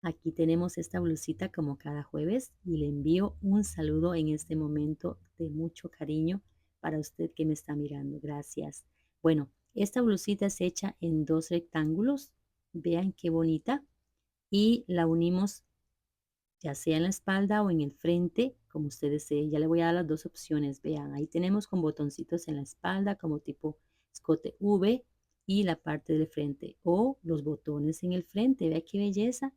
Aquí tenemos esta blusita como cada jueves y le envío un saludo en este momento de mucho cariño para usted que me está mirando. Gracias. Bueno, esta blusita es hecha en 2 rectángulos. Vean qué bonita. Y la unimos ya sea en la espalda o en el frente, como usted desee. Ya le voy a dar las dos opciones. Vean, ahí tenemos con botoncitos en la espalda como tipo escote V y la parte del frente o los botones en el frente. Vea qué belleza.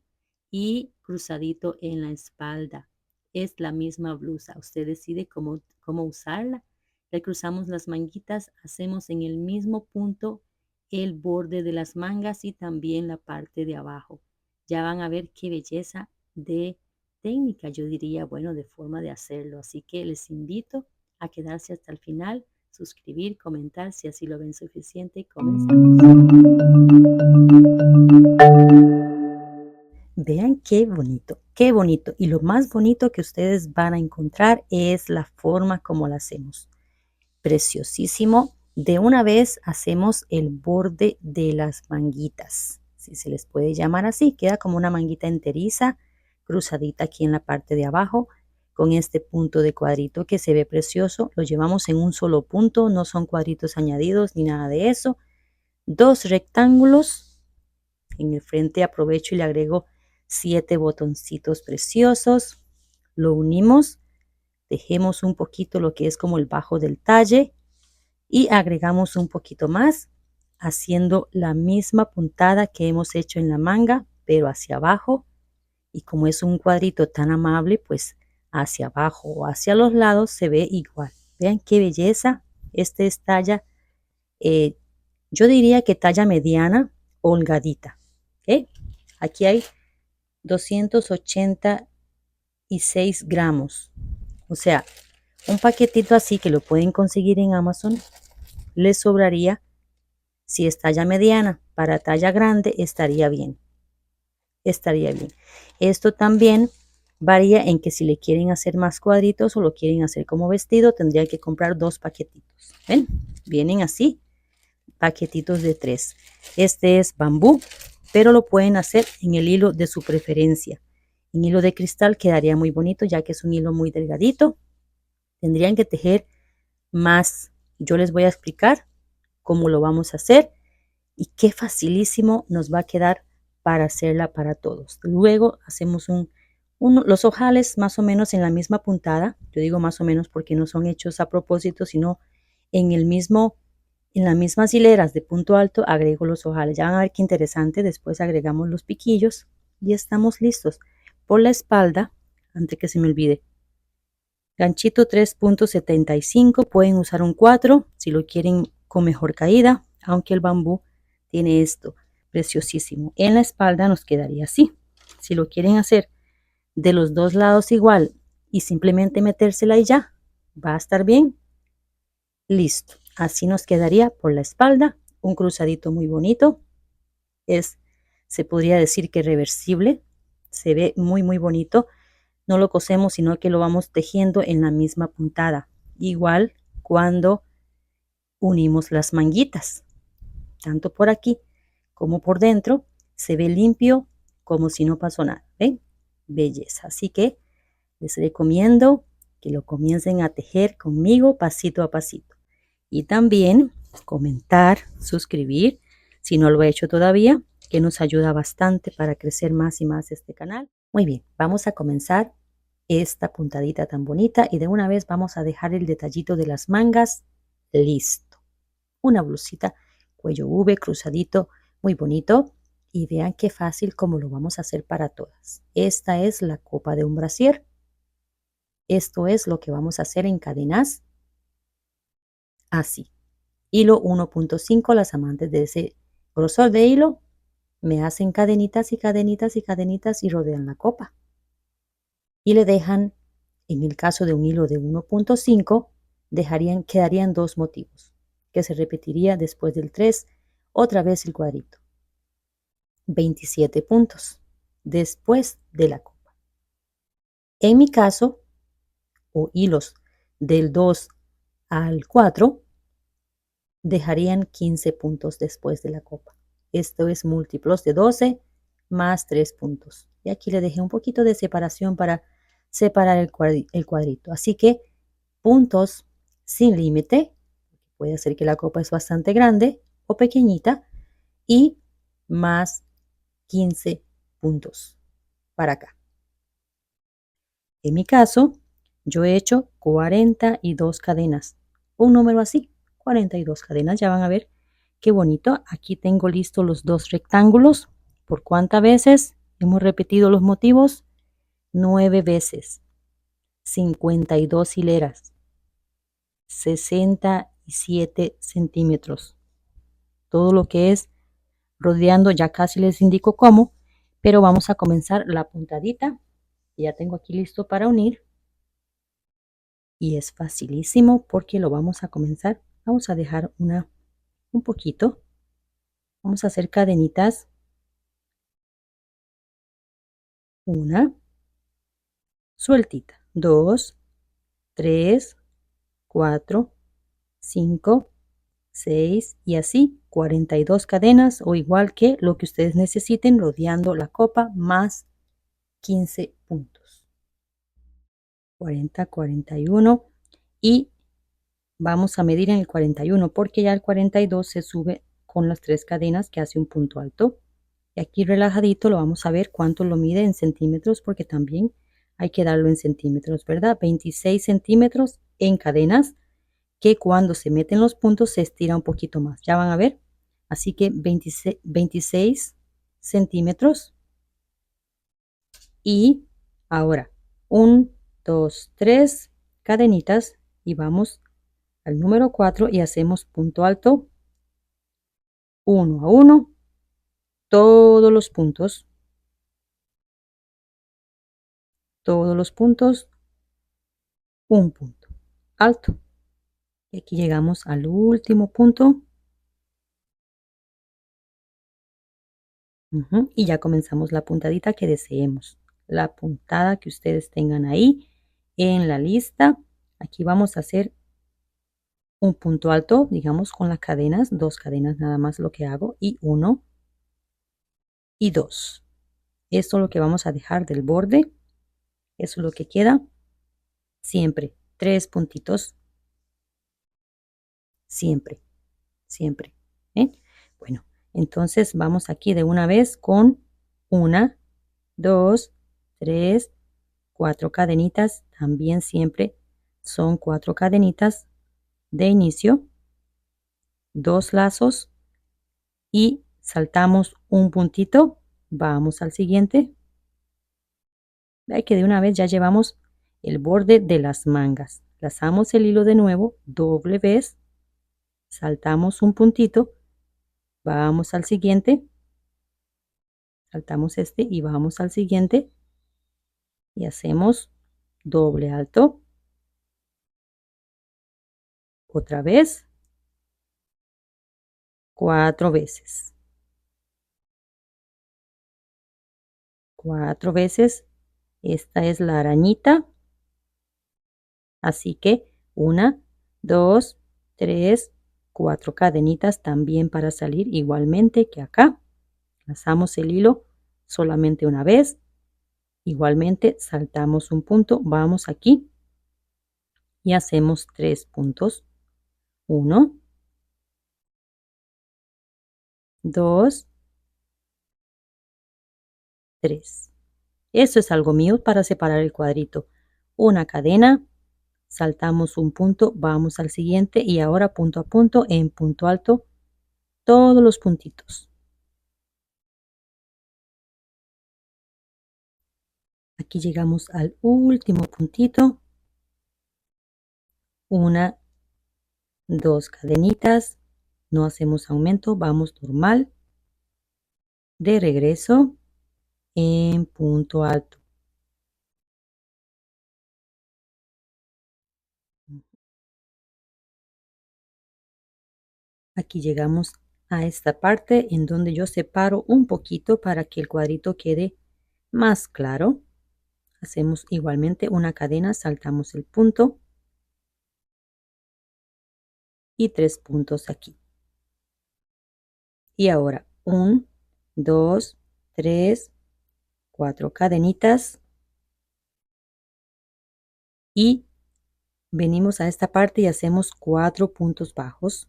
Y cruzadito en la espalda. Es la misma blusa. Usted decide cómo usarla. Le cruzamos las manguitas, hacemos en el mismo punto el borde de las mangas y también la parte de abajo. Ya van a ver qué belleza de técnica, yo diría, bueno, de forma de hacerlo. Así que les invito a quedarse hasta el final, suscribir, comentar si así lo ven suficiente. Comenzamos. Vean qué bonito, qué bonito. Y lo más bonito que ustedes van a encontrar es la forma como la hacemos. Preciosísimo. De una vez hacemos el borde de las manguitas, si se les puede llamar así. Queda como una manguita enteriza, cruzadita aquí en la parte de abajo, con este punto de cuadrito que se ve precioso. Lo llevamos en un solo punto, no son cuadritos añadidos ni nada de eso. 2 rectángulos. En el frente aprovecho y le agrego 7 botoncitos preciosos. Lo unimos, dejemos un poquito lo que es como el bajo del talle y agregamos un poquito más haciendo la misma puntada que hemos hecho en la manga, pero hacia abajo. Y como es un cuadrito tan amable, pues hacia abajo o hacia los lados se ve igual. Vean qué belleza. Este es talla, yo diría que talla mediana, holgadita. ¿Okay? Aquí hay 286 gramos. O sea, un paquetito así que lo pueden conseguir en Amazon les sobraría. Si es talla mediana, para talla grande estaría bien. Estaría bien. Esto también varía en que si le quieren hacer más cuadritos o lo quieren hacer como vestido, tendría que comprar 2 paquetitos. ¿Ven? Vienen así, paquetitos de 3. Este es bambú, pero lo pueden hacer en el hilo de su preferencia. En hilo de cristal quedaría muy bonito, ya que es un hilo muy delgadito. Tendrían que tejer más. Yo les voy a explicar cómo lo vamos a hacer y qué facilísimo nos va a quedar para hacerla para todos. Luego hacemos los ojales más o menos en la misma puntada. Yo digo más o menos porque no son hechos a propósito, sino en las mismas hileras de punto alto agrego los ojales. Ya van a ver qué interesante. Después agregamos los piquillos y estamos listos. Por la espalda, antes que se me olvide, ganchito 3.75, pueden usar un 4 si lo quieren con mejor caída, aunque el bambú tiene esto preciosísimo. En la espalda nos quedaría así. Si lo quieren hacer de los dos lados igual y simplemente metérsela y ya, va a estar bien. Listo. Así nos quedaría por la espalda. Un cruzadito muy bonito. Se podría decir que reversible. Se ve muy, muy bonito. No lo cosemos, sino que lo vamos tejiendo en la misma puntada. Igual cuando unimos las manguitas. Tanto por aquí como por dentro se ve limpio como si no pasó nada. ¿Ven? Belleza. Así que les recomiendo que lo comiencen a tejer conmigo pasito a pasito. Y también comentar, suscribir, si no lo he hecho todavía, que nos ayuda bastante para crecer más y más este canal. Muy bien, vamos a comenzar esta puntadita tan bonita y de una vez vamos a dejar el detallito de las mangas listo. Una blusita cuello V cruzadito, muy bonito. Y vean qué fácil como lo vamos a hacer para todas. Esta es la copa de un brasier. Esto es lo que vamos a hacer en cadenas así. Hilo 1.5, las amantes de ese grosor de hilo me hacen cadenitas y cadenitas y cadenitas y rodean la copa. Y le dejan, en el caso de un hilo de 1.5, quedarían 2 motivos, que se repetiría después del 3, otra vez el cuadrito. 27 puntos después de la copa. En mi caso, o hilos del 2 al 4, dejarían 15 puntos después de la copa. Esto es múltiplos de 12, más 3 puntos. Y aquí le dejé un poquito de separación para separar el cuadrito. Así que puntos sin límite. Puede ser que la copa es bastante grande o pequeñita. Y más 15 puntos para acá. En mi caso, yo he hecho 42 cadenas. Un número así, 42 cadenas. Ya van a ver qué bonito. Aquí tengo listos los dos rectángulos. ¿Por cuántas veces hemos repetido los motivos? 9 veces. 52 hileras. 67 centímetros. Todo lo que es rodeando, ya casi les indico cómo, pero vamos a comenzar la puntadita. Ya tengo aquí listo para unir. Y es facilísimo porque lo vamos a comenzar. Vamos a dejar un poquito. Vamos a hacer cadenitas. Una, sueltita. 2, 3, 4, 5, 6 y así 42 cadenas o igual que lo que ustedes necesiten rodeando la copa más 15 puntos. 40, 41 y vamos a medir en el 41 porque ya el 42 se sube con las 3 cadenas que hace un punto alto. Y aquí relajadito lo vamos a ver cuánto lo mide en centímetros porque también hay que darlo en centímetros, ¿verdad? 26 centímetros en cadenas que cuando se meten los puntos se estira un poquito más. Ya van a ver. Así que 26 centímetros. Y ahora 1, 2, 3 cadenitas y vamos al número 4 y hacemos punto alto 1 a 1 todos los puntos, un punto alto. Y aquí llegamos al último punto. Y ya comenzamos la puntadita que deseemos. La puntada que ustedes tengan ahí en la lista. Aquí vamos a hacer un punto alto, digamos, con las cadenas. 2 cadenas nada más lo que hago. Y 1 y 2. Esto es lo que vamos a dejar del borde. Eso es lo que queda. Siempre 3 puntitos. Siempre, siempre. ¿Eh? Bueno, entonces vamos aquí de una vez con 1, 2, 3, 4 cadenitas. También siempre son 4 cadenitas de inicio, 2 lazos y saltamos un puntito. Vamos al siguiente. Ve que de una vez ya llevamos el borde de las mangas. Lazamos el hilo de nuevo, doble vez, saltamos un puntito, vamos al siguiente, saltamos este y vamos al siguiente y hacemos doble alto. Otra vez, 4 veces. 4 veces. Esta es la arañita. Así que 1, 2, 3, 4 cadenitas también para salir igualmente que acá. Lazamos el hilo solamente una vez. Igualmente saltamos un punto, vamos aquí y hacemos 3 puntos. 1, 2, 3. Eso es algo mío para separar el cuadrito. Una cadena, saltamos un punto, vamos al siguiente y ahora punto a punto en punto alto todos los puntitos. Aquí llegamos al último puntito. 1, 2 cadenitas, no hacemos aumento, vamos normal. De regreso en punto alto. Aquí llegamos a esta parte en donde yo separo un poquito para que el cuadrito quede más claro. Hacemos igualmente una cadena, saltamos el punto y 3 puntos aquí. Y ahora 1, 2, 3, 4 cadenitas y venimos a esta parte y hacemos 4 puntos bajos.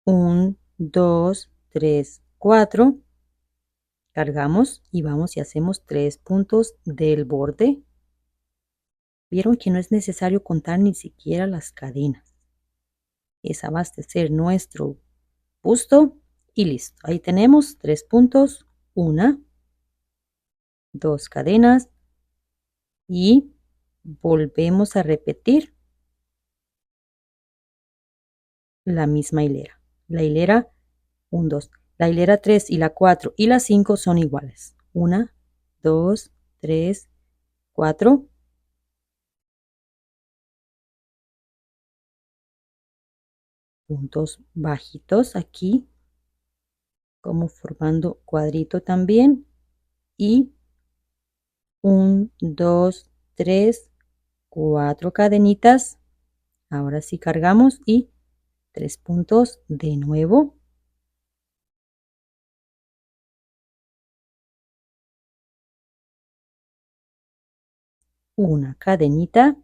1, 2, 3, 4. Cargamos y vamos y hacemos 3 puntos del borde. Vieron que no es necesario contar ni siquiera las cadenas. Es abastecer nuestro busto y listo. Ahí tenemos 3 puntos, 1, 2 cadenas y volvemos a repetir la misma hilera. La hilera 1, 2. La hilera 3 y la 4 y la 5 son iguales. 1, 2, 3, 4. Puntos bajitos aquí, como formando cuadrito también. Y 1, 2, 3, 4 cadenitas. Ahora sí cargamos y 3 puntos de nuevo. Una cadenita.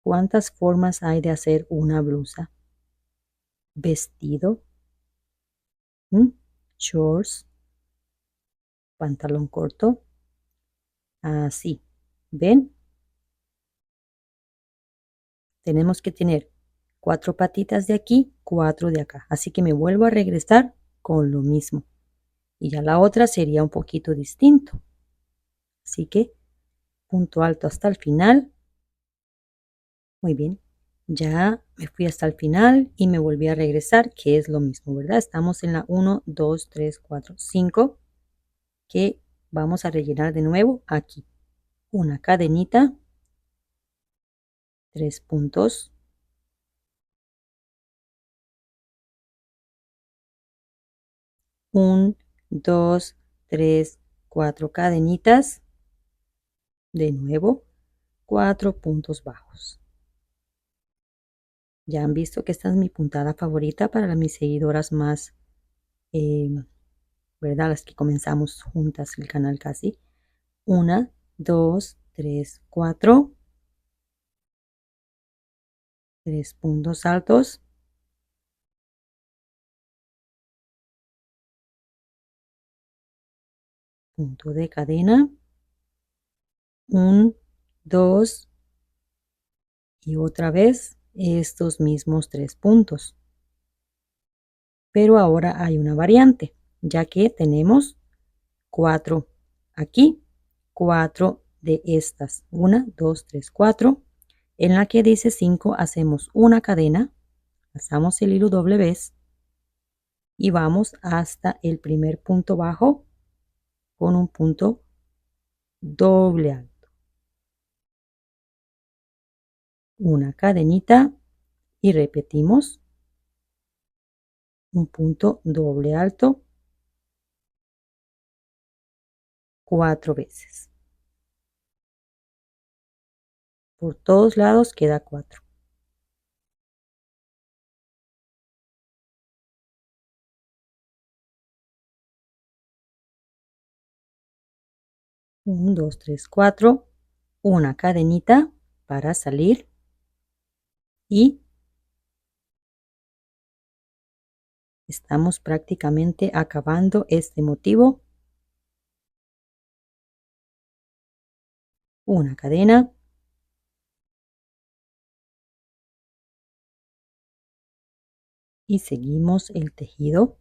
¿Cuántas formas hay de hacer una blusa? Vestido, shorts, pantalón corto. Así, ¿ven? Tenemos que tener 4 patitas de aquí, 4 de acá. Así que me vuelvo a regresar con lo mismo. Y ya la otra sería un poquito distinto. Así que punto alto hasta el final. Muy bien. Ya me fui hasta el final y me volví a regresar, que es lo mismo, ¿verdad? Estamos en la 1, 2, 3, 4, 5, que vamos a rellenar de nuevo aquí. Una cadenita, 3 puntos, 1, 2, 3, 4 cadenitas, de nuevo, 4 puntos bajos. Ya han visto que esta es mi puntada favorita para mis seguidoras más, ¿verdad? Las que comenzamos juntas el canal casi. 1, 2, 3, 4. 3 puntos altos. Punto de cadena. 1, 2 y otra vez estos mismos 3 puntos. Pero ahora hay una variante, ya que tenemos 4 aquí, 4 de estas. 1, 2, 3, 4. En la que dice 5 hacemos una cadena, pasamos el hilo doble vez y vamos hasta el primer punto bajo con un punto doble alto. Una cadenita y repetimos un punto doble alto 4 veces. Por todos lados queda 4. 1, 2, 3, 4. Una cadenita para salir y estamos prácticamente acabando este motivo. Una cadena. Y seguimos el tejido.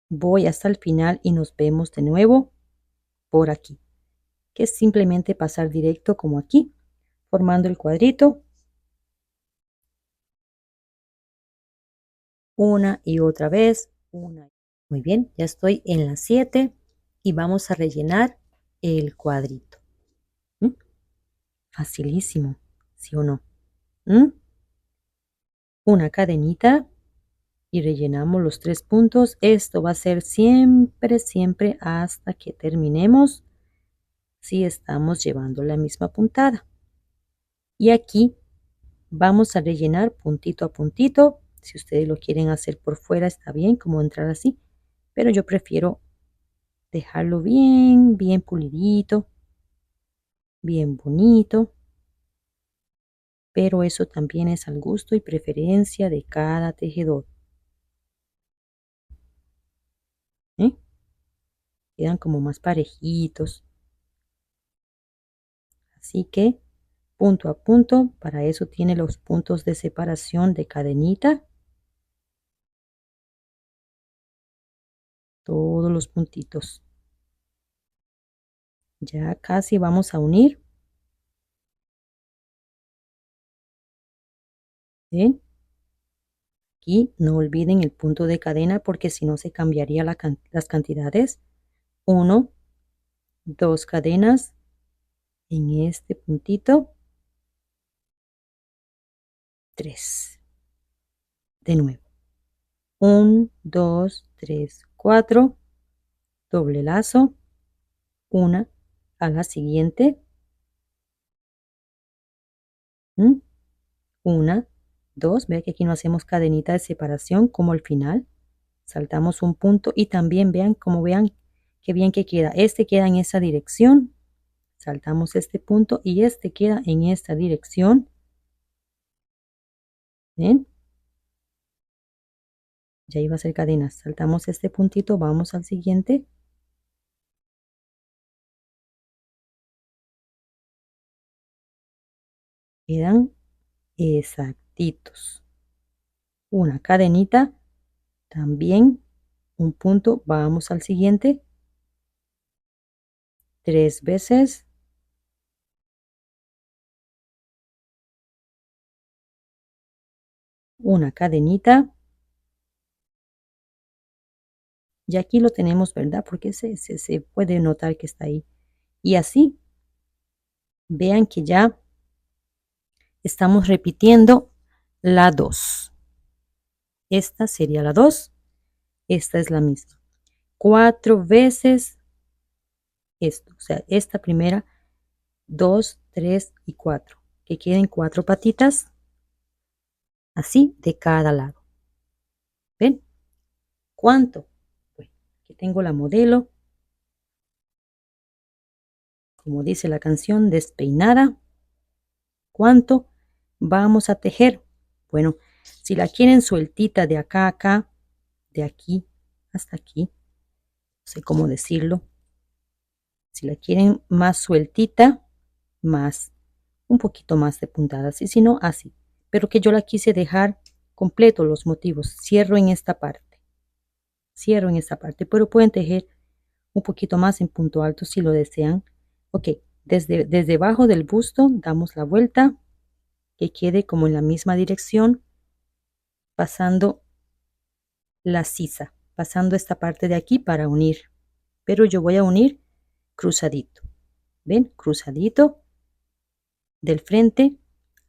Voy hasta el final y nos vemos de nuevo por aquí, que es simplemente pasar directo como aquí, formando el cuadrito. Una y otra vez. Una. Muy bien, ya estoy en las 7 y vamos a rellenar el cuadrito. Facilísimo, ¿sí o no? Una cadenita y rellenamos los 3 puntos. Esto va a ser siempre, siempre hasta que terminemos. si estamos llevando la misma puntada. Y aquí vamos a rellenar puntito a puntito. Si ustedes lo quieren hacer por fuera está bien, como entrar así, pero yo prefiero dejarlo bien, bien pulidito, bien bonito. Pero eso también es al gusto y preferencia de cada tejedor. ¿Eh? Quedan como más parejitos. Así que punto a punto, para eso tiene los puntos de separación de cadenita. Todos los puntitos. Ya casi vamos a unir. ¿Ven? Aquí no olviden el punto de cadena porque si no se cambiaría las cantidades. 1, 2 cadenas en este puntito. 3. De nuevo. 1, 2, 3, 4. Doble lazo. Una a la siguiente. Una, dos. Vean que aquí no hacemos cadenita de separación como al final. Saltamos un punto y también vean qué bien que queda. Este queda en esa dirección. Saltamos este punto y este queda en esta dirección. ¿Ven? Ya iba a ser cadenas. Saltamos este puntito, vamos al siguiente. Quedan exactitos. Una cadenita, también un punto, vamos al siguiente. 3 veces. Una cadenita. Y aquí lo tenemos, ¿verdad? Porque se puede notar que está ahí. Y así, vean que ya estamos repitiendo la 2. Esta sería la 2. Esta es la misma. 4 veces esto. O sea, esta primera, 2, 3 y 4. Que queden 4 patitas. Así de cada lado. ¿Ven? ¿Cuánto? Bueno, aquí tengo la modelo. Como dice la canción, despeinada. ¿Cuánto vamos a tejer? Bueno, si la quieren sueltita de acá a acá, de aquí hasta aquí, no sé cómo decirlo. Si la quieren más sueltita, más, un poquito más de puntadas. Y si no, así. Pero que yo la quise dejar completo los motivos. Cierro en esta parte. Cierro en esta parte. Pero pueden tejer un poquito más en punto alto si lo desean. Ok, desde debajo del busto damos la vuelta. Que quede como en la misma dirección. Pasando la sisa. Pasando esta parte de aquí para unir. Pero yo voy a unir cruzadito. ¿Ven? Cruzadito del frente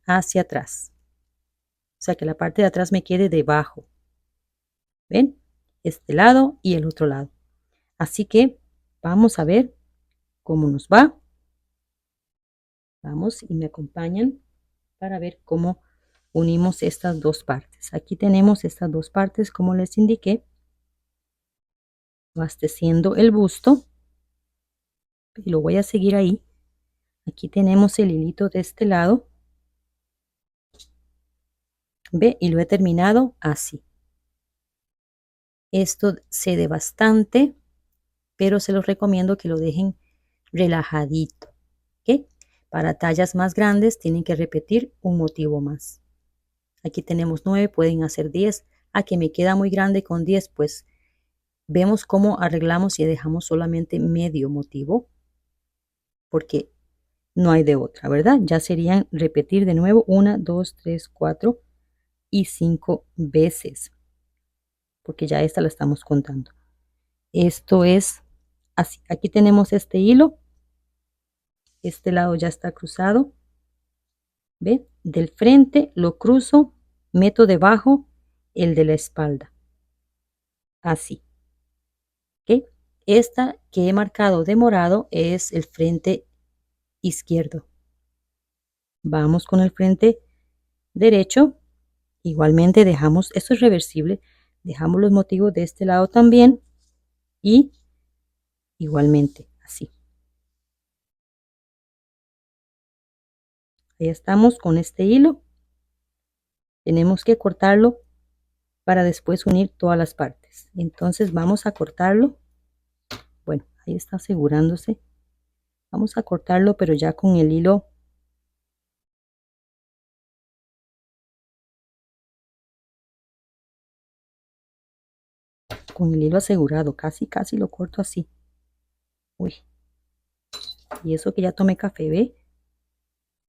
hacia atrás. O sea que la parte de atrás me quede debajo. ¿Ven? Este lado y el otro lado. Así que vamos a ver cómo nos va. Vamos y me acompañan para ver cómo unimos estas dos partes. Aquí tenemos estas dos partes, como les indiqué, abasteciendo el busto. Y lo voy a seguir ahí. Aquí tenemos el hilito de este lado. ¿Ve? Y lo he terminado así. Esto cede bastante, pero se los recomiendo que lo dejen relajadito. ¿Ok? Para tallas más grandes tienen que repetir un motivo más. Aquí tenemos 9, pueden hacer 10. A que me queda muy grande con 10, pues vemos cómo arreglamos y dejamos solamente medio motivo, porque no hay de otra, ¿verdad? Ya serían repetir de nuevo 1, 2, 3, 4 y 5 veces, porque ya esta la estamos contando. Esto es así. Aquí tenemos este hilo. Este lado ya está cruzado. ¿Ve? Del frente lo cruzo, meto debajo el de la espalda. Así. ¿Ok? Esta que he marcado de morado es el frente izquierdo. Vamos con el frente derecho. Igualmente dejamos, esto es reversible, dejamos los motivos de este lado también y igualmente así. Ahí estamos con este hilo. Tenemos que cortarlo para después unir todas las partes. Entonces vamos a cortarlo. Bueno, ahí está asegurándose. Vamos a cortarlo, pero ya con el hilo asegurado. Casi lo corto así. Uy. Y eso que ya tomé café, ¿ve?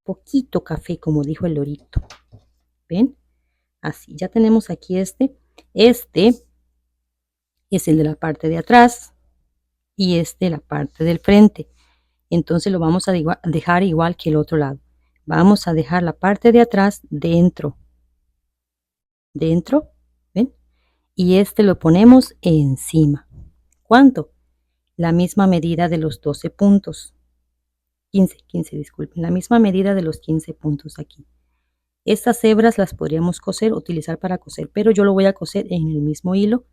Poquito café, como dijo el lorito. ¿Ven? Así, ya tenemos aquí este. Este es el de la parte de atrás y este la parte del frente. Entonces lo vamos a dejar igual que el otro lado. Vamos a dejar la parte de atrás dentro. Dentro, ¿ven? Y este lo ponemos encima. ¿Cuánto? La misma medida de los 12 puntos. 15, disculpen. La misma medida de los 15 puntos aquí. Estas hebras las podríamos coser, utilizar para coser, pero yo lo voy a coser en el mismo hilo.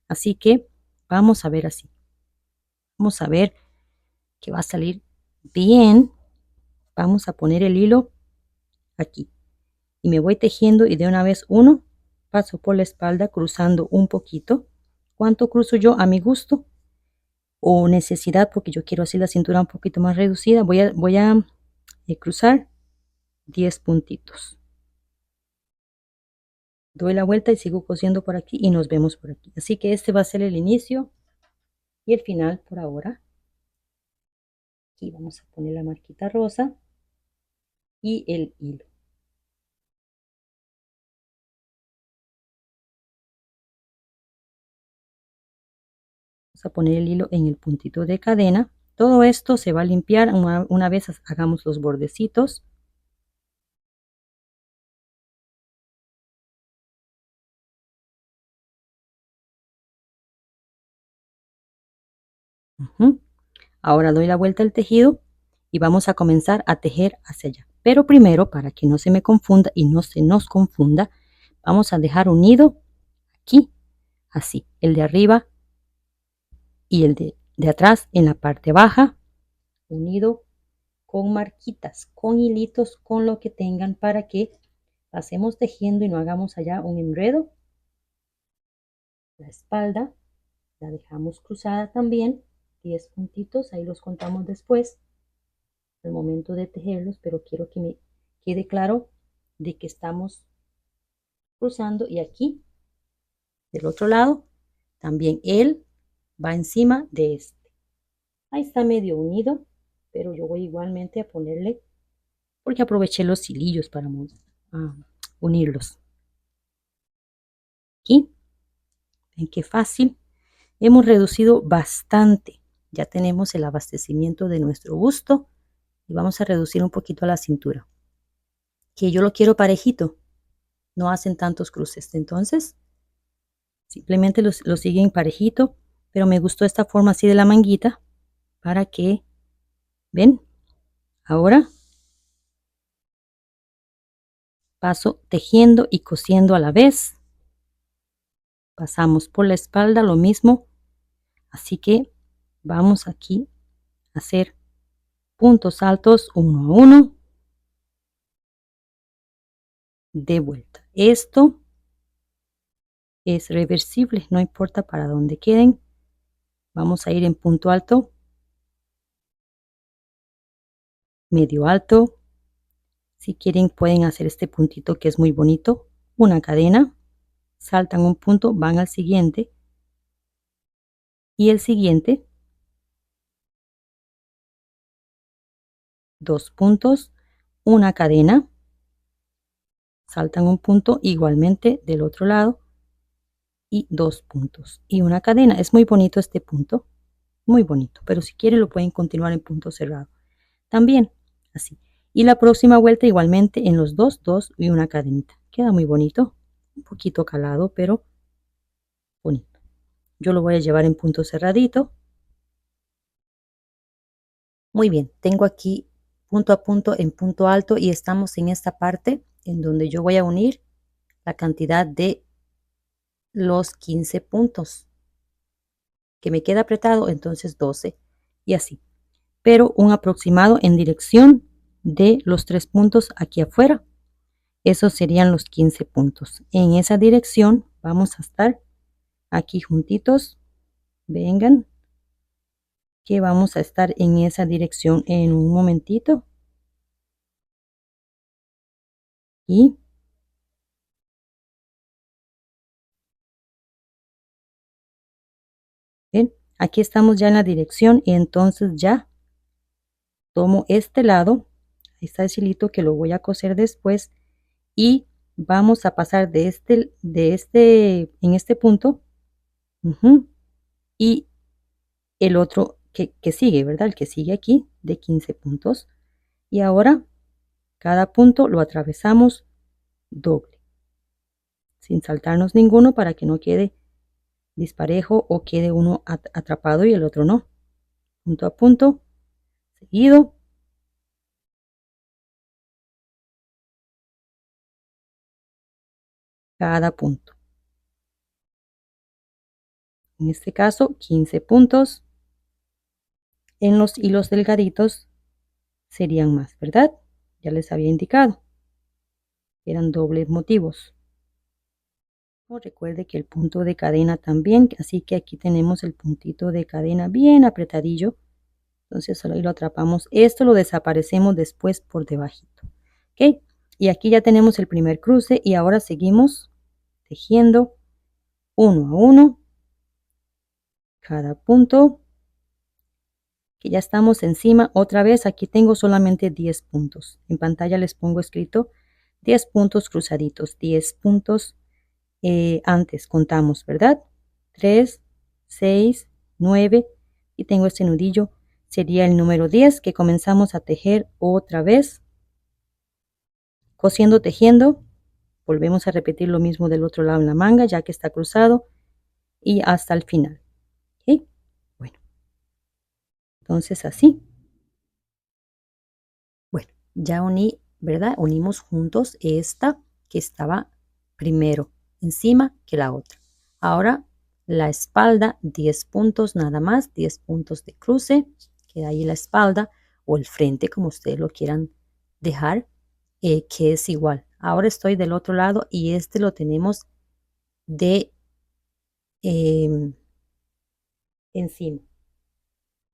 Así que vamos a ver así. Vamos a ver que va a salir bien. Vamos a poner el hilo aquí. Y me voy tejiendo y de una vez uno paso por la espalda cruzando un poquito. ¿Cuánto cruzo yo? A mi gusto o necesidad, porque yo quiero así la cintura un poquito más reducida. Voy a cruzar 10 puntitos. Doy la vuelta y sigo cosiendo por aquí y nos vemos por aquí. Así que este va a ser el inicio y el final por ahora. Aquí vamos a poner la marquita rosa y el hilo. Vamos a poner el hilo en el puntito de cadena. Todo esto se va a limpiar una vez hagamos los bordecitos. Ahora doy la vuelta al tejido y vamos a comenzar a tejer hacia allá. Pero primero, para que no se me confunda y no se nos confunda, vamos a dejar unido aquí, así, el de arriba y el de atrás en la parte baja, unido con marquitas, con hilitos, con lo que tengan para que pasemos tejiendo y no hagamos allá un enredo. La espalda la dejamos cruzada también, 10 puntitos, ahí los contamos después al momento de tejerlos, pero quiero que me quede claro de que estamos cruzando y aquí del otro lado también él va encima de este. Ahí está medio unido, pero yo voy igualmente a ponerle, porque aproveché los hilillos para unirlos. Aquí, ven qué fácil. Hemos reducido bastante. Ya tenemos el abastecimiento de nuestro busto y vamos a reducir un poquito a la cintura. Que yo lo quiero parejito. No hacen tantos cruces. Entonces, simplemente lo siguen parejito. Pero me gustó esta forma así de la manguita para que, ¿ven? Ahora paso tejiendo y cosiendo a la vez. Pasamos por la espalda lo mismo. Así que vamos aquí a hacer puntos altos uno a uno. De vuelta. Esto es reversible, no importa para dónde queden. Vamos a ir en punto alto, medio alto. Si quieren pueden hacer este puntito que es muy bonito, una cadena, saltan un punto, van al siguiente y el siguiente, 2 puntos, una cadena, saltan un punto igualmente del otro lado y 2 puntos y una cadena. Es muy bonito este punto, muy bonito, pero si quieren lo pueden continuar en punto cerrado también, así. Y la próxima vuelta igualmente en los dos y una cadenita. Queda muy bonito, un poquito calado, pero bonito. Yo lo voy a llevar en punto cerradito Muy bien, tengo aquí punto a punto en punto alto y estamos en esta parte en donde yo voy a unir la cantidad de los 15 puntos. Que me queda apretado, entonces 12 y así. Pero un aproximado en dirección de los 3 puntos aquí afuera. Esos serían los 15 puntos. En esa dirección vamos a estar aquí juntitos. Vengan, que vamos a estar en esa dirección en un momentito. Y ven, aquí estamos ya en la dirección y entonces ya tomo este lado. Ahí está el hilito que lo voy a coser después y vamos a pasar en este punto y el otro que sigue, ¿verdad? El que sigue aquí de 15 puntos. Y ahora cada punto lo atravesamos doble, sin saltarnos ninguno para que no quede disparejo o quede uno atrapado y el otro no. Punto a punto, seguido. Cada punto. En este caso, 15 puntos. En los hilos delgaditos serían más, ¿verdad? Ya les había indicado. Eran dobles motivos. Recuerde que el punto de cadena también, así que aquí tenemos el puntito de cadena bien apretadillo. Entonces solo ahí lo atrapamos. Esto lo desaparecemos después por debajito. ¿Ok? Y aquí ya tenemos el primer cruce y ahora seguimos tejiendo uno a uno cada punto, que ya estamos encima. Otra vez aquí tengo solamente 10 puntos. En pantalla les pongo escrito 10 puntos cruzaditos, 10 puntos antes contamos, ¿verdad? 3, 6, 9 y tengo este nudillo, sería el número 10 que comenzamos a tejer otra vez, cosiendo, tejiendo. Volvemos a repetir lo mismo del otro lado en la manga, ya que está cruzado y hasta el final. ¿Ok? Bueno, entonces así. Bueno, ya uní, ¿verdad? Unimos juntos esta que estaba primero encima que la otra. Ahora la espalda, 10 puntos nada más, 10 puntos de cruce, queda ahí la espalda o el frente, como ustedes lo quieran dejar, que es igual. Ahora estoy del otro lado y este lo tenemos de encima.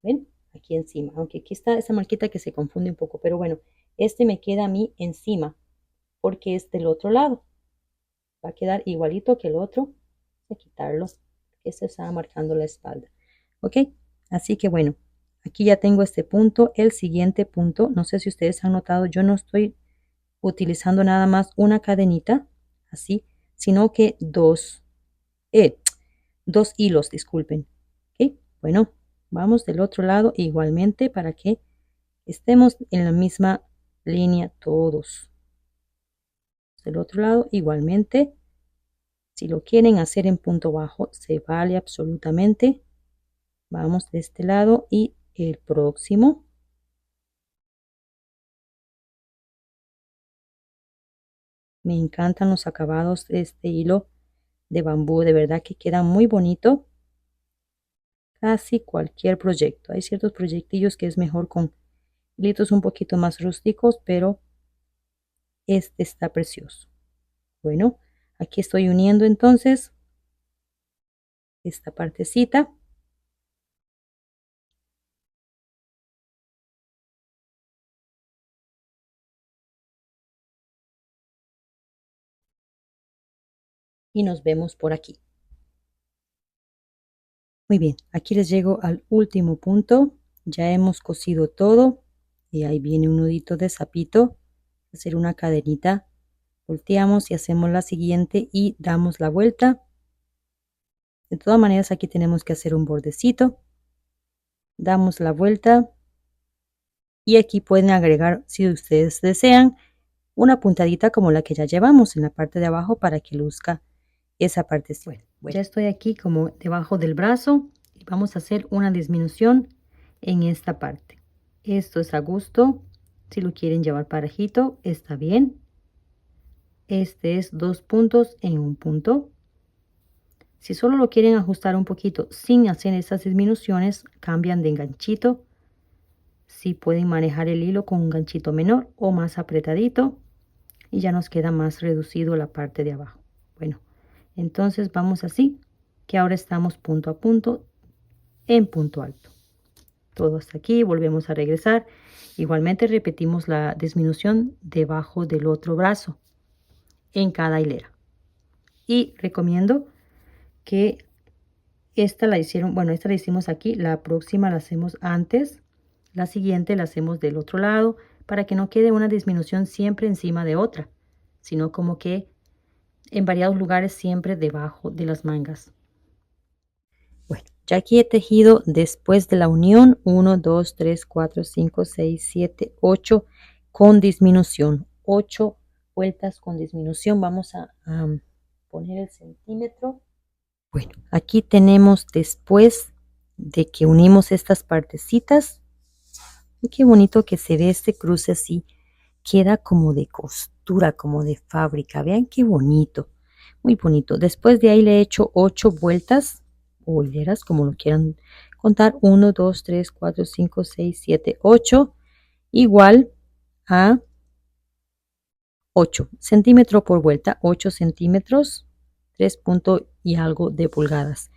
¿Ven? Aquí encima, aunque aquí está esa marquita que se confunde un poco, pero bueno, este me queda a mí encima porque es del otro lado. Va a quedar igualito que el otro. Voy a quitarlo, que se está marcando la espalda. ¿Ok? Así que bueno, aquí ya tengo este punto. El siguiente punto, no sé si ustedes han notado, yo no estoy utilizando nada más una cadenita, así, sino que dos hilos, disculpen. ¿Ok? Bueno, vamos del otro lado igualmente para que estemos en la misma línea todos. Del otro lado igualmente. Si lo quieren hacer en punto bajo, se vale absolutamente. Vamos de este lado y el próximo. Me encantan los acabados de este hilo de bambú, de verdad que queda muy bonito. Casi cualquier proyecto. Hay ciertos proyectillos que es mejor con hilitos un poquito más rústicos, pero este está precioso. Bueno, aquí estoy uniendo entonces esta partecita. Y nos vemos por aquí. Muy bien, aquí les llego al último punto. Ya hemos cosido todo y ahí viene un nudito de sapito. Hacer una cadenita, volteamos y hacemos la siguiente y damos la vuelta. De todas maneras aquí tenemos que hacer un bordecito. Damos la vuelta y aquí pueden agregar, si ustedes desean, una puntadita como la que ya llevamos en la parte de abajo para que luzca esa parte. Bueno, ya estoy aquí como debajo del brazo y vamos a hacer una disminución en esta parte. Esto es a gusto. Si lo quieren llevar parejito, está bien. Este es 2 puntos en un punto. Si solo lo quieren ajustar un poquito sin hacer esas disminuciones, cambian de ganchito. Si pueden manejar el hilo con un ganchito menor o más apretadito y ya nos queda más reducido la parte de abajo. Bueno, entonces vamos así, que ahora estamos punto a punto en punto alto. Todo hasta aquí, volvemos a regresar. Igualmente repetimos la disminución debajo del otro brazo en cada hilera. Y recomiendo que esta la hicimos aquí, la próxima la hacemos antes, la siguiente la hacemos del otro lado, para que no quede una disminución siempre encima de otra, sino como que en variados lugares siempre debajo de las mangas. Bueno, ya aquí he tejido después de la unión 1, 2, 3, 4, 5, 6, 7, 8 con disminución. 8 vueltas con disminución. Vamos a poner el centímetro. Bueno, aquí tenemos después de que unimos estas partecitas. Y qué bonito que se ve este cruce así. Queda como de costura, como de fábrica. Vean qué bonito. Muy bonito. Después de ahí le he hecho 8 vueltas o hileras, como lo quieran contar. 1, 2, 3, 4, 5, 6, 7, 8. Igual a 8 centímetros por vuelta. 8 centímetros. 3 puntos y algo de pulgadas.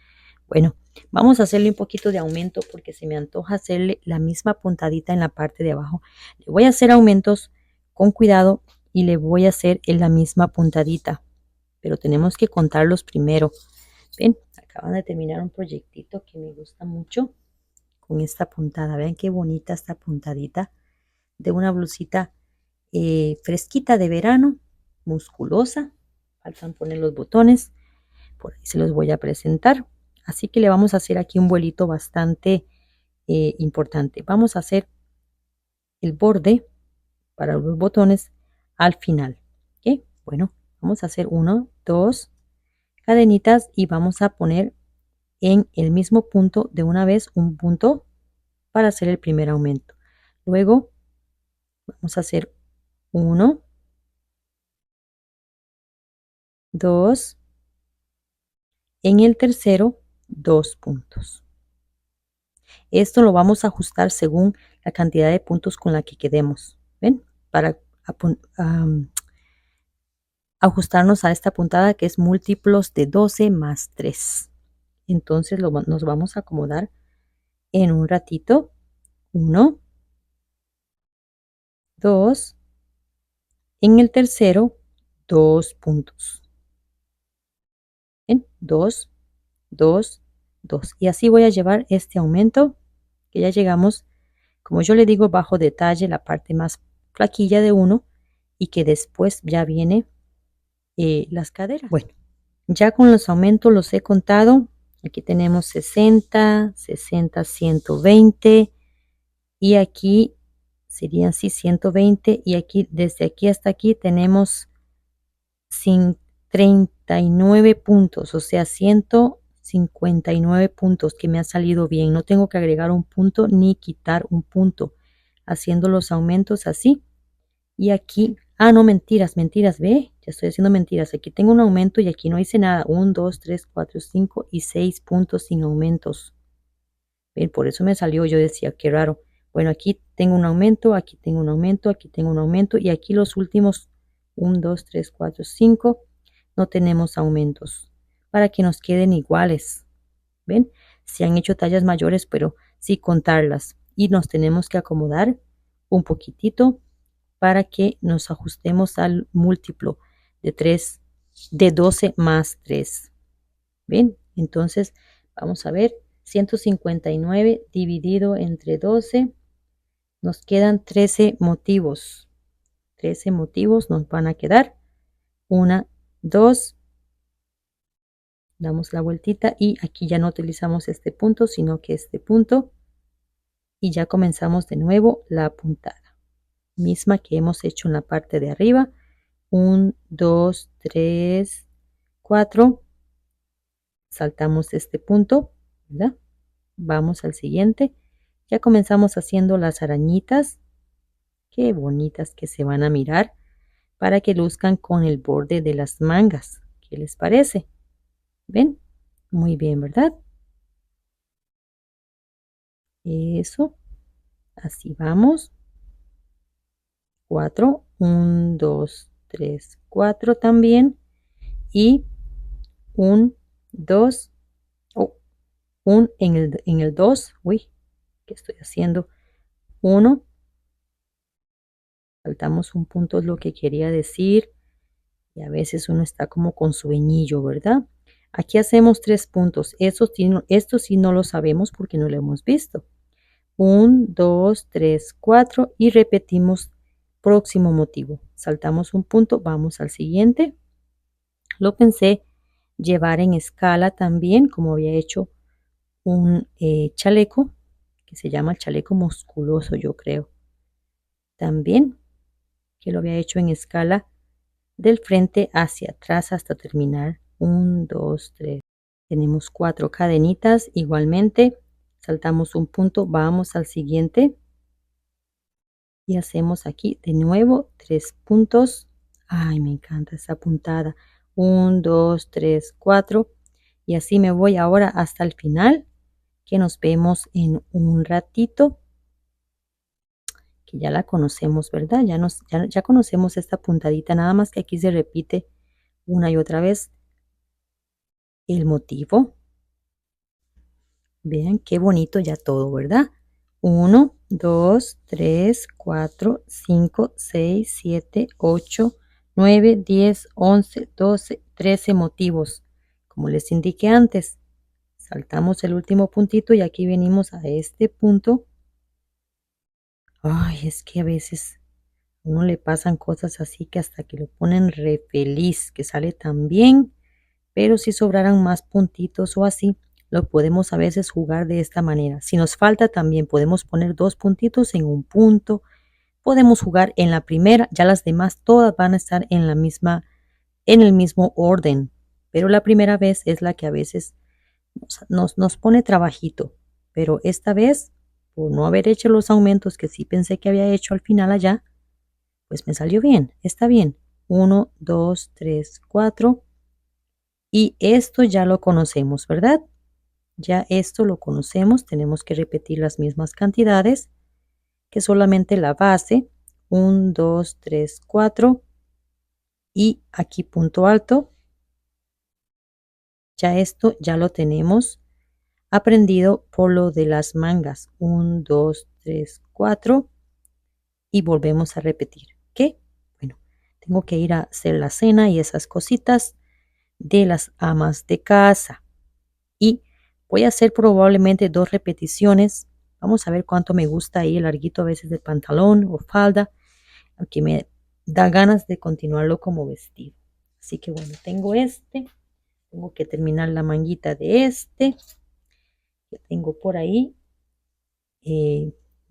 Bueno, vamos a hacerle un poquito de aumento porque se me antoja hacerle la misma puntadita en la parte de abajo. Le voy a hacer aumentos con cuidado y le voy a hacer en la misma puntadita, pero tenemos que contarlos primero. Ven, acaban de terminar un proyectito que me gusta mucho con esta puntada. Vean qué bonita esta puntadita de una blusita fresquita de verano, musculosa. Faltan poner los botones, por ahí se los voy a presentar. Así que le vamos a hacer aquí un vuelito bastante importante. Vamos a hacer el borde para los botones al final. ¿Ok? Bueno, vamos a hacer 1, 2 cadenitas y vamos a poner en el mismo punto de una vez un punto para hacer el primer aumento. Luego vamos a hacer 1, 2, en el tercero 2 puntos. Esto lo vamos a ajustar según la cantidad de puntos con la que quedemos. ¿Ven? Para ajustarnos a esta puntada que es múltiplos de 12 más 3. Entonces nos vamos a acomodar en un ratito. 1, 2, en el tercero 2 puntos. ¿Ven? 2, 2, 2. Y así voy a llevar este aumento que ya llegamos, como yo le digo, bajo detalle, la parte más flaquilla de 1 y que después ya viene las caderas. Bueno, ya con los aumentos los he contado. Aquí tenemos 60, 60, 120 y aquí serían 120 y aquí desde aquí hasta aquí tenemos 39 puntos, o sea 159 puntos que me ha salido bien. No tengo que agregar un punto ni quitar un punto haciendo los aumentos así. Y aquí, no, mentiras, ve, ya estoy haciendo mentiras. Aquí tengo un aumento y aquí no hice nada. 1, 2, 3, 4, 5 y 6 puntos sin aumentos. Ven, por eso me salió, yo decía, qué raro. Bueno, aquí tengo un aumento, aquí tengo un aumento, aquí tengo un aumento y aquí los últimos 1, 2, 3, 4, 5 no tenemos aumentos para que nos queden iguales. ¿Ven? Se han hecho tallas mayores, pero sí contarlas y nos tenemos que acomodar un poquitito para que nos ajustemos al múltiplo de 3, de 12 más 3. ¿Ven? Entonces, vamos a ver, 159 dividido entre 12, nos quedan 13 motivos. 13 motivos nos van a quedar. 1, 2, damos la vueltita y aquí ya no utilizamos este punto, sino que este punto. Y ya comenzamos de nuevo la puntada. Misma que hemos hecho en la parte de arriba. 1, 2, 3, 4. Saltamos este punto, ¿verdad? Vamos al siguiente Ya comenzamos haciendo las arañitas. Qué bonitas que se van a mirar para que luzcan con el borde de las mangas. ¿Qué les parece? ¿Ven? Muy bien, ¿verdad? Eso. Así vamos. 4. 1, 2, 3, 4 también. Y 1, 2. Oh, un en el 2. Uy, ¿qué estoy haciendo? 1. Saltamos un punto, es lo que quería decir. Y a veces uno está como con sueñillo, ¿verdad? Aquí hacemos 3 puntos. Esto sí no lo sabemos porque no lo hemos visto. 1, 2, 3, 4 y repetimos próximo motivo. Saltamos un punto, vamos al siguiente. Lo pensé llevar en escala también, como había hecho un chaleco, que se llama el chaleco musculoso, yo creo. También, que lo había hecho en escala del frente hacia atrás hasta terminar. 1, 2, 3. Tenemos 4 cadenitas igualmente. Saltamos un punto, vamos al siguiente. Y hacemos aquí de nuevo 3 puntos. Ay, me encanta esa puntada. 1, 2, 3, 4. Y así me voy ahora hasta el final, que nos vemos en un ratito, que ya la conocemos, ¿verdad? Ya conocemos esta puntadita, nada más que aquí se repite una y otra vez el motivo. Vean qué bonito ya todo, ¿verdad? 1, 2, 3, 4, 5, 6, 7, 8, 9, 10, 11, 12, 13 motivos. Como les indiqué antes, saltamos el último puntito y aquí venimos a este punto. Ay, es que a veces a uno le pasan cosas así que hasta que lo ponen re feliz, que sale tan bien. Pero si sobraran más puntitos o así, lo podemos a veces jugar de esta manera. Si nos falta también podemos poner 2 puntitos en un punto. Podemos jugar en la primera, ya las demás todas van a estar en en el mismo orden. Pero la primera vez es la que a veces nos pone trabajito. Pero esta vez, por no haber hecho los aumentos que sí pensé que había hecho al final allá, pues me salió bien, está bien. 1, 2, 3, 4. Y esto ya lo conocemos, ¿verdad? Ya esto lo conocemos, tenemos que repetir las mismas cantidades que solamente la base. 1, 2, 3, 4 y aquí punto alto. Ya esto ya lo tenemos aprendido por lo de las mangas. 1, 2, 3, 4 y volvemos a repetir. ¿Qué? Bueno, tengo que ir a hacer la cena y esas cositas de las amas de casa. Y voy a hacer probablemente 2 repeticiones. Vamos a ver cuánto me gusta ahí el larguito a veces del pantalón o falda, aunque me da ganas de continuarlo como vestido. Así que bueno, tengo que terminar la manguita de que tengo por ahí,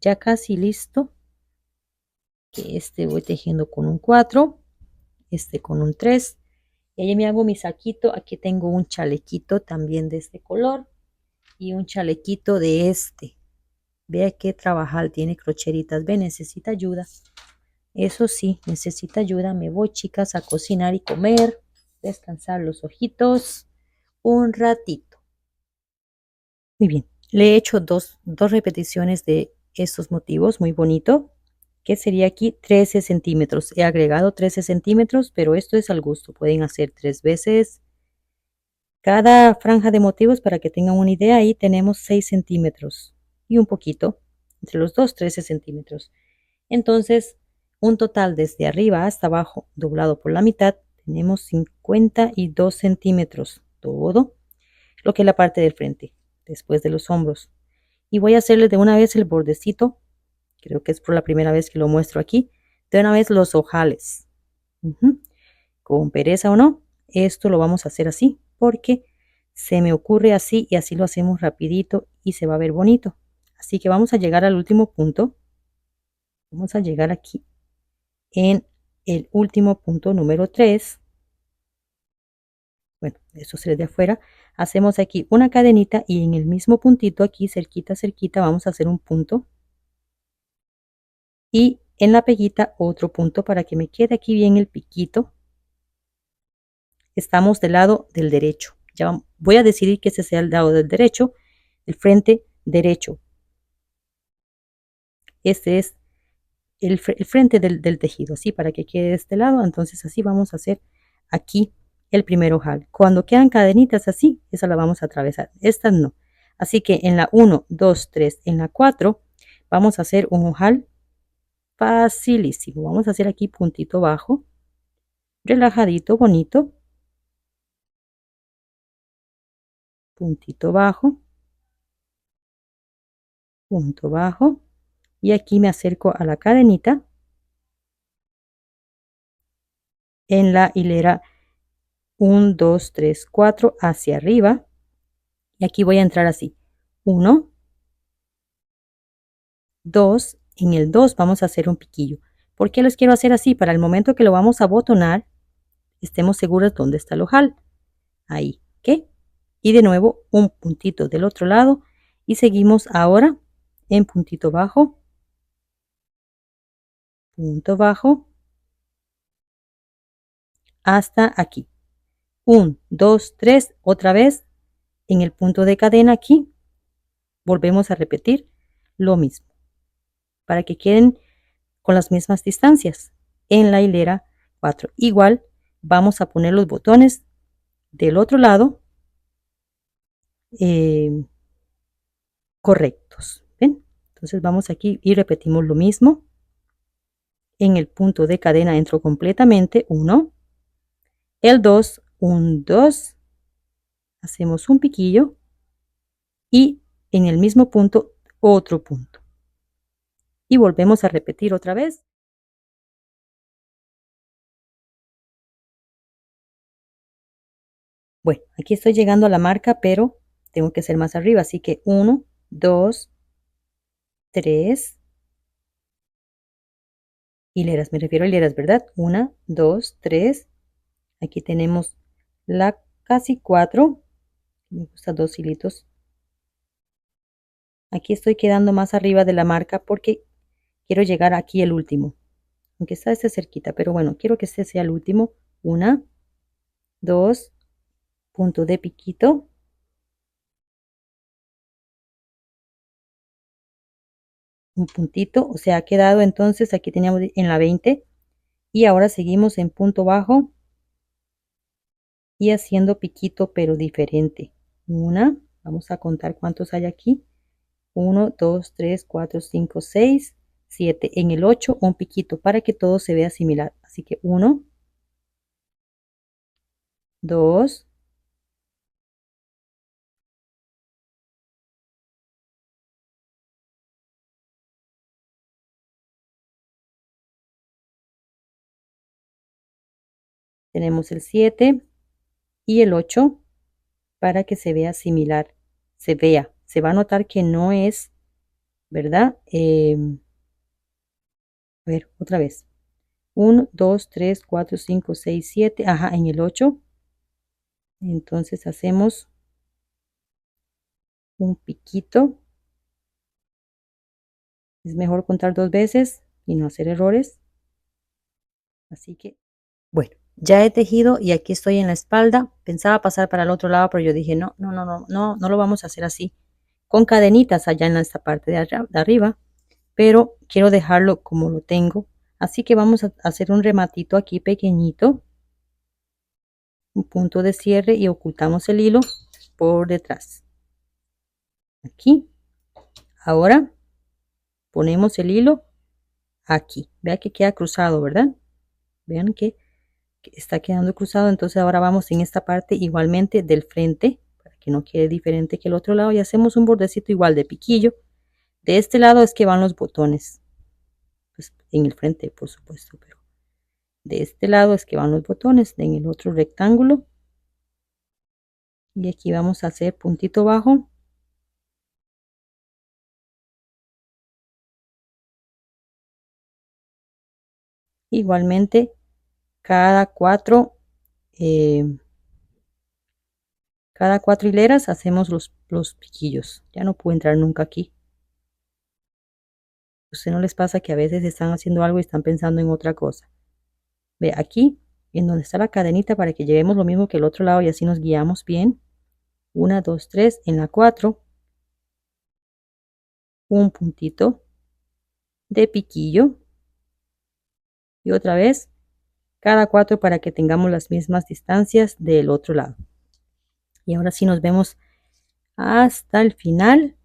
ya casi listo, que voy tejiendo con un 4, con un 3. Y ahí me hago mi saquito, aquí tengo un chalequito también de este color y un chalequito de Vea qué trabajar, tiene crocheritas. Ve, necesita ayuda. Eso sí, necesita ayuda. Me voy, chicas, a cocinar y comer. Descansar los ojitos un ratito. Muy bien. Le he hecho dos repeticiones de estos motivos. Muy bonito. Que sería aquí 13 centímetros. He agregado 13 centímetros, pero esto es al gusto. Pueden hacer 3 veces cada franja de motivos para que tengan una idea. Ahí tenemos 6 centímetros y un poquito. Entre los dos, 13 centímetros. Entonces, un total desde arriba hasta abajo, doblado por la mitad, tenemos 52 centímetros. Todo lo que es la parte del frente, después de los hombros. Y voy a hacerle de una vez el bordecito. Creo que es por la primera vez que lo muestro aquí. De una vez los ojales. Con pereza o no, esto lo vamos a hacer así, porque se me ocurre así y así lo hacemos rapidito y se va a ver bonito. Así que vamos a llegar al último punto. Vamos a llegar aquí en el último punto número 3. Bueno, estos 3 de afuera, hacemos aquí una cadenita y en el mismo puntito aquí cerquita, cerquita, vamos a hacer un punto. Y en la peguita otro punto para que me quede aquí bien el piquito. Estamos del lado del derecho. Ya voy a decidir que ese sea el lado del derecho, el frente derecho. Este es el frente del tejido, así para que quede de este lado. Entonces así vamos a hacer aquí el primer ojal. Cuando quedan cadenitas así, esa la vamos a atravesar. Estas no. Así que en la 1, 2, 3, en la 4 vamos a hacer un ojal facilísimo. Vamos a hacer aquí puntito bajo, relajadito, bonito. Puntito bajo, punto bajo. Y aquí me acerco a la cadenita en la hilera 1, 2, 3, 4 hacia arriba. Y aquí voy a entrar así. 1, 2, en el 2 vamos a hacer un piquillo. ¿Por qué los quiero hacer así? Para el momento que lo vamos a botonar, estemos seguros dónde está el ojal. Ahí, ¿ok? Y de nuevo un puntito del otro lado y seguimos ahora en puntito bajo, punto bajo, hasta aquí. 1, 2, 3, otra vez en el punto de cadena aquí, volvemos a repetir lo mismo para que queden con las mismas distancias en la hilera 4. Igual vamos a poner los botones del otro lado eh, correctos. ¿Ven? Entonces vamos aquí y repetimos lo mismo. En el punto de cadena entro completamente 1, el 2, 1, 2, hacemos un piquillo y en el mismo punto otro punto. Y volvemos a repetir otra vez. Bueno, aquí estoy llegando a la marca, pero tengo que ser más arriba, así que 1, 2, 3 hileras, me refiero a hileras, ¿verdad? 1, 2, 3, aquí tenemos la casi 4, me gustan 2 hilitos. Aquí estoy quedando más arriba de la marca porque quiero llegar aquí el último, aunque está este cerquita, pero bueno, quiero que este sea el último. 1, 2, punto de piquito. Un puntito, o sea, ha quedado entonces, aquí teníamos en la 20 y ahora seguimos en punto bajo y haciendo piquito pero diferente. Una, vamos a contar cuántos hay aquí. 1, 2, 3, 4, 5, 6, 7. En el 8 un piquito para que todo se vea similar. Así que 1, 2, tenemos el 7 y el 8 para que se vea similar. Se va a notar que no es, ¿verdad? A ver, otra vez. 1, 2, 3, 4, 5, 6, 7. Ajá, en el 8. Entonces hacemos un piquito. Es mejor contar 2 veces y no hacer errores. Así que, bueno, ya he tejido y aquí estoy en la espalda. Pensaba pasar para el otro lado, pero yo dije, no, no, no, no, no, no lo vamos a hacer así. Con cadenitas allá en esta parte de arriba, pero quiero dejarlo como lo tengo. Así que vamos a hacer un rematito aquí pequeñito. Un punto de cierre y ocultamos el hilo por detrás. Aquí. Ahora ponemos el hilo aquí. Vea que queda cruzado, ¿verdad? Vean que está quedando cruzado. Entonces ahora vamos en esta parte igualmente del frente para que no quede diferente que el otro lado y hacemos un bordecito igual de piquillo. De este lado es que van los botones. Pues en el frente, por supuesto, pero de este lado es que van los botones. En el otro rectángulo. Y aquí vamos a hacer puntito bajo. Igualmente cada 4 Cada 4 hileras hacemos los piquillos. Ya no puedo entrar nunca aquí. ¿A usted no les pasa que a veces están haciendo algo y están pensando en otra cosa? Ve aquí, en donde está la cadenita para que llevemos lo mismo que el otro lado y así nos guiamos bien. 1, 2, 3, en la 4, un puntito de piquillo y otra vez cada 4 para que tengamos las mismas distancias del otro lado. Y ahora sí nos vemos hasta el final,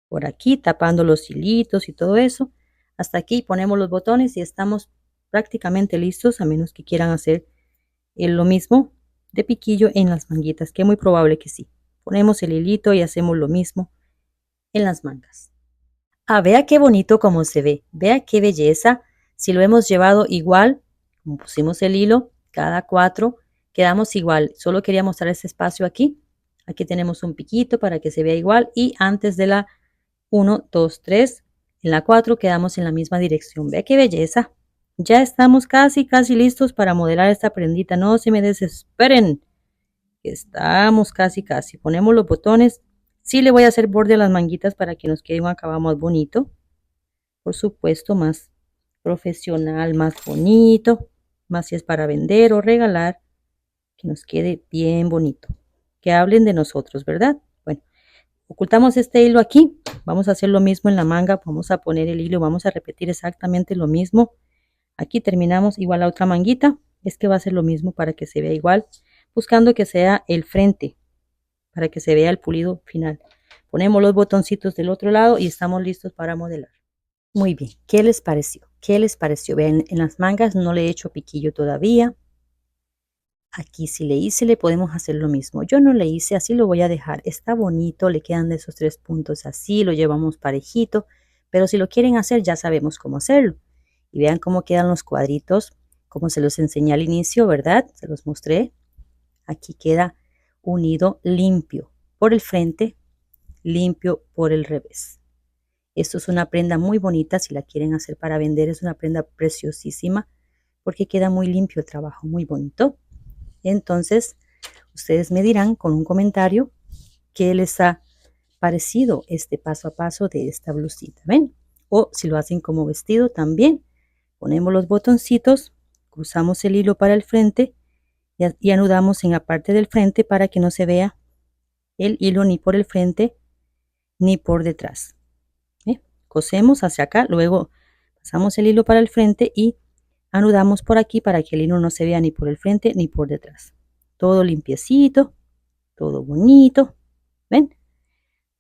por aquí tapando los hilitos y todo eso. Hasta aquí ponemos los botones y estamos prácticamente listos, a menos que quieran hacer lo mismo de piquillo en las manguitas, que es muy probable que sí. Ponemos el hilito y hacemos lo mismo en las mangas. Ah, vea qué bonito como se ve, vea qué belleza. Si lo hemos llevado igual, como pusimos el hilo, cada 4 quedamos igual. Solo quería mostrar este espacio aquí. Aquí tenemos un piquito para que se vea igual y antes de la 1, 2, 3, en la 4 quedamos en la misma dirección. Vea qué belleza. Ya estamos casi listos para modelar esta prendita. No se me desesperen. Estamos casi. Ponemos los botones. Sí le voy a hacer borde a las manguitas para que nos quede un acabado más bonito. Por supuesto, más profesional, más bonito. Más si es para vender o regalar. Que nos quede bien bonito. Que hablen de nosotros, ¿verdad? Bueno, ocultamos este hilo aquí. Vamos a hacer lo mismo en la manga. Vamos a poner el hilo. Vamos a repetir exactamente lo mismo. Aquí terminamos igual la otra manguita. Es que va a ser lo mismo para que se vea igual. Buscando que sea el frente, para que se vea el pulido final. Ponemos los botoncitos del otro lado y estamos listos para modelar. Muy bien, ¿qué les pareció? ¿Qué les pareció? Vean, en las mangas no le he hecho piquillo todavía. Aquí si le hice, le podemos hacer lo mismo. Yo no le hice, así lo voy a dejar. Está bonito, le quedan de esos 3 puntos así, lo llevamos parejito. Pero si lo quieren hacer, ya sabemos cómo hacerlo. Y vean cómo quedan los cuadritos, como se los enseñé al inicio, ¿verdad? Se los mostré. Aquí queda unido limpio por el frente, limpio por el revés. Esto es una prenda muy bonita, si la quieren hacer para vender, es una prenda preciosísima porque queda muy limpio el trabajo, muy bonito. Entonces, ustedes me dirán con un comentario qué les ha parecido este paso a paso de esta blusita, ¿ven? O si lo hacen como vestido también, ponemos los botoncitos, cruzamos el hilo para el frente y anudamos en la parte del frente para que no se vea el hilo ni por el frente ni por detrás. Cosemos hacia acá, luego pasamos el hilo para el frente y anudamos por aquí para que el hilo no se vea ni por el frente ni por detrás. Todo limpiecito, todo bonito. ¿Ven?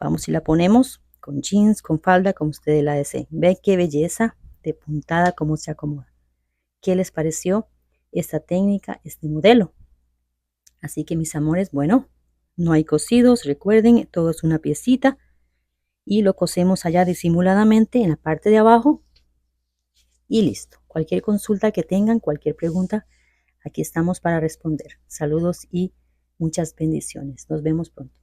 Vamos y la ponemos con jeans, con falda, como ustedes la deseen. Ven qué belleza de puntada, cómo se acomoda. ¿Qué les pareció esta técnica, este modelo? Así que mis amores, bueno, no hay cosidos, recuerden, todo es una piecita y lo cosemos allá disimuladamente en la parte de abajo y listo. Cualquier consulta que tengan, cualquier pregunta, aquí estamos para responder. Saludos y muchas bendiciones. Nos vemos pronto.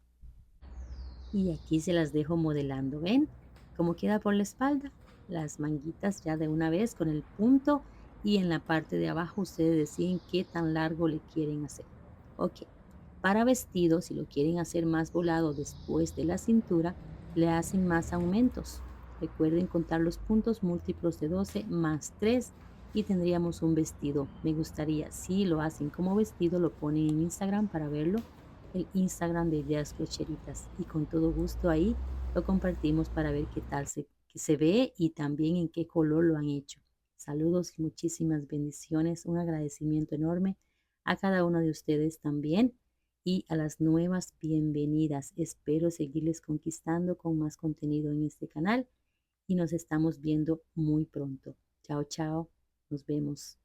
Y aquí se las dejo modelando, ¿ven? Cómo queda por la espalda, las manguitas ya de una vez con el punto y en la parte de abajo ustedes deciden qué tan largo le quieren hacer. Ok, para vestido, si lo quieren hacer más volado después de la cintura, le hacen más aumentos. Recuerden contar los puntos múltiplos de 12 más 3 y tendríamos un vestido. Me gustaría, si lo hacen como vestido, lo ponen en Instagram para verlo, el Instagram de Jazz Crocheritas, y con todo gusto ahí lo compartimos para ver qué tal se ve y también en qué color lo han hecho. Saludos y muchísimas bendiciones, un agradecimiento enorme a cada uno de ustedes también y a las nuevas bienvenidas. Espero seguirles conquistando con más contenido en este canal y nos estamos viendo muy pronto. Chao, chao, nos vemos.